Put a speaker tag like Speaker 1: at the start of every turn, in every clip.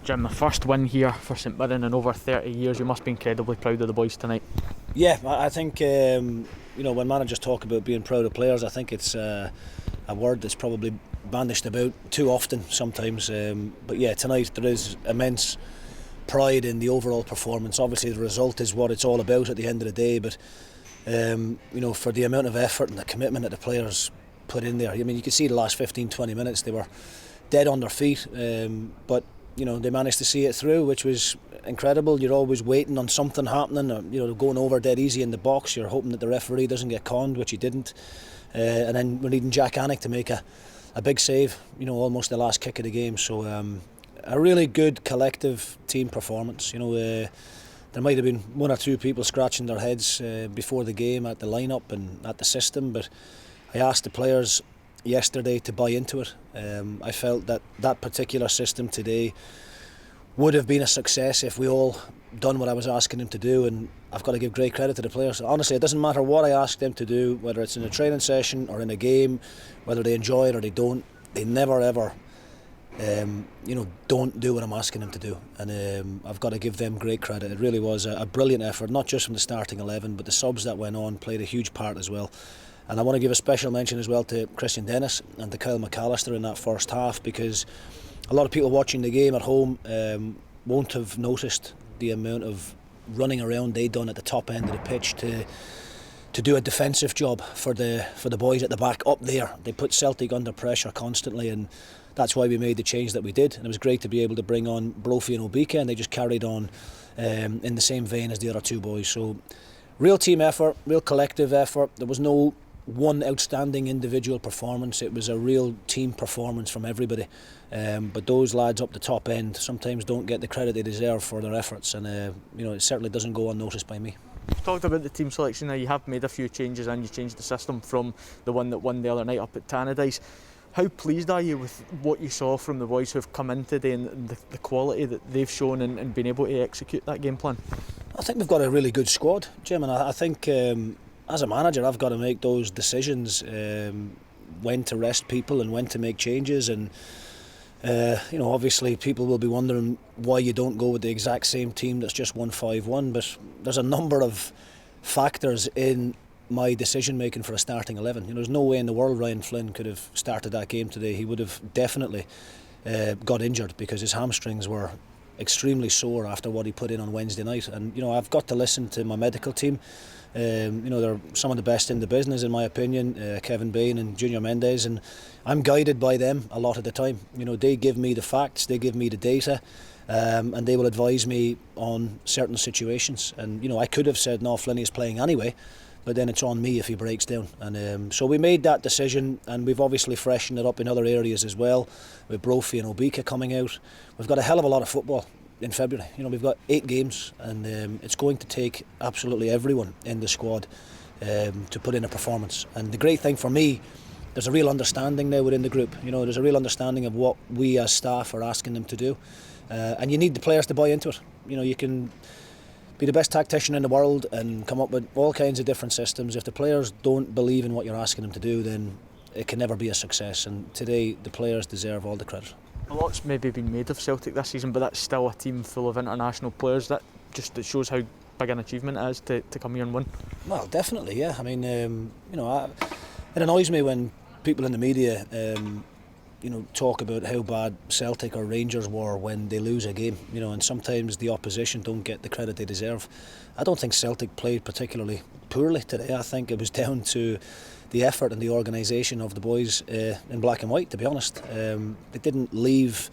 Speaker 1: Jim, the first win here for St Mirren in over 30 years. You must be incredibly proud of the boys tonight.
Speaker 2: Yeah, I think when managers talk about being proud of players, I think it's a word that's probably bandished about too often sometimes. But yeah, tonight there is immense pride in the overall performance. Obviously the result is what it's all about at the end of the day, but for the amount of effort and the commitment that the players put in there, I mean, you could see the last 15-20 minutes they were dead on their feet, but they managed to see it through, which was incredible. You're always waiting on something happening, or, going over dead easy in the box. You're hoping that the referee doesn't get conned, which he didn't, and then we're needing Jack Annick to make a big save, almost the last kick of the game. So a really good collective team performance. There might have been one or two people scratching their heads before the game at the lineup and at the system, but I asked the players yesterday to buy into it. I felt that particular system today would have been a success if we all done what I was asking them to do, and I've got to give great credit to the players. Honestly, it doesn't matter what I ask them to do, whether it's in a training session or in a game, whether they enjoy it or they don't, they never ever don't do what I'm asking them to do, and I've got to give them great credit. It really was a brilliant effort, not just from the starting 11, but the subs that went on played a huge part as well. And I want to give a special mention as well to Christian Dennis and to Kyle McAllister in that first half, because a lot of people watching the game at home won't have noticed the amount of running around they'd done at the top end of the pitch to do a defensive job for the boys at the back up there. They put Celtic under pressure constantly, and that's why we made the change that we did. And it was great to be able to bring on Brophy and Obika, and they just carried on in the same vein as the other two boys. So real team effort, real collective effort. There was no one outstanding individual performance. It was a real team performance from everybody, but those lads up the top end sometimes don't get the credit they deserve for their efforts, and it certainly doesn't go unnoticed by me.
Speaker 1: You've talked about the team selection now. You have made a few changes and you changed the system from the one that won the other night up at Tannadice. How pleased are you with what you saw from the boys who have come in today and the quality that they've shown and been able to execute that game plan?
Speaker 2: I think we've got a really good squad, Jim, and I think as a manager I've got to make those decisions, when to rest people and when to make changes, and obviously people will be wondering why you don't go with the exact same team that's just won 5-1, but there's a number of factors in my decision making for a starting 11. There's no way in the world Ryan Flynn could have started that game today. He would have definitely got injured because his hamstrings were extremely sore after what he put in on Wednesday night, and I've got to listen to my medical team. They're some of the best in the business in my opinion, Kevin Bain and Junior Mendes, and I'm guided by them a lot of the time. They give me the facts, they give me the data, and they will advise me on certain situations. And I could have said no, Flinny is playing anyway, but then it's on me if he breaks down. And so we made that decision, and we've obviously freshened it up in other areas as well, with Brophy and Obika coming out. We've got a hell of a lot of football in February. We've got 8 games, and it's going to take absolutely everyone in the squad to put in a performance. And the great thing for me, there's a real understanding now within the group. There's a real understanding of what we as staff are asking them to do, and you need the players to buy into it. You can be the best tactician in the world and come up with all kinds of different systems. If the players don't believe in what you're asking them to do, then it can never be a success. And today the players deserve all the credit.
Speaker 1: A lot's maybe been made of Celtic this season, but that's still a team full of international players. That shows how big an achievement it is to come here and win.
Speaker 2: Well, definitely, yeah. I mean, it annoys me when people in the media talk about how bad Celtic or Rangers were when they lose a game, and sometimes the opposition don't get the credit they deserve. I don't think Celtic played particularly poorly today. I think it was down to the effort and the organisation of the boys in black and white, to be honest. They didn't leave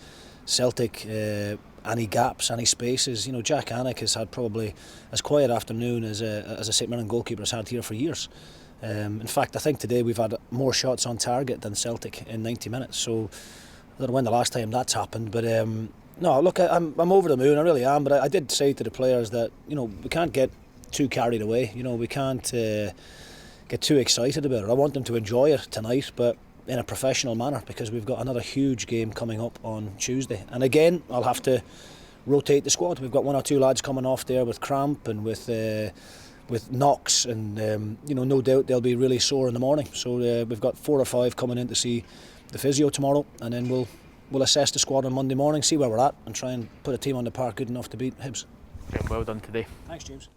Speaker 2: Celtic any gaps, any spaces. Jack Annick has had probably as quiet afternoon as a St Mirren goalkeeper has had here for years. In fact, I think today we've had more shots on target than Celtic in 90 minutes. So I don't know when the last time that's happened, but no, look, I'm over the moon, I really am. But I did say to the players that we can't get too carried away. We can't get too excited about it. I want them to enjoy it tonight, but in a professional manner, because we've got another huge game coming up on Tuesday. And again, I'll have to rotate the squad. We've got 1 or 2 lads coming off there with cramp and with knocks, and no doubt they'll be really sore in the morning. So we've got 4 or 5 coming in to see the physio tomorrow, and then we'll we'll assess the squad on Monday morning, see where we're at, and try and put a team on the park good enough to beat Hibs.
Speaker 1: Well done today.
Speaker 2: Thanks, James.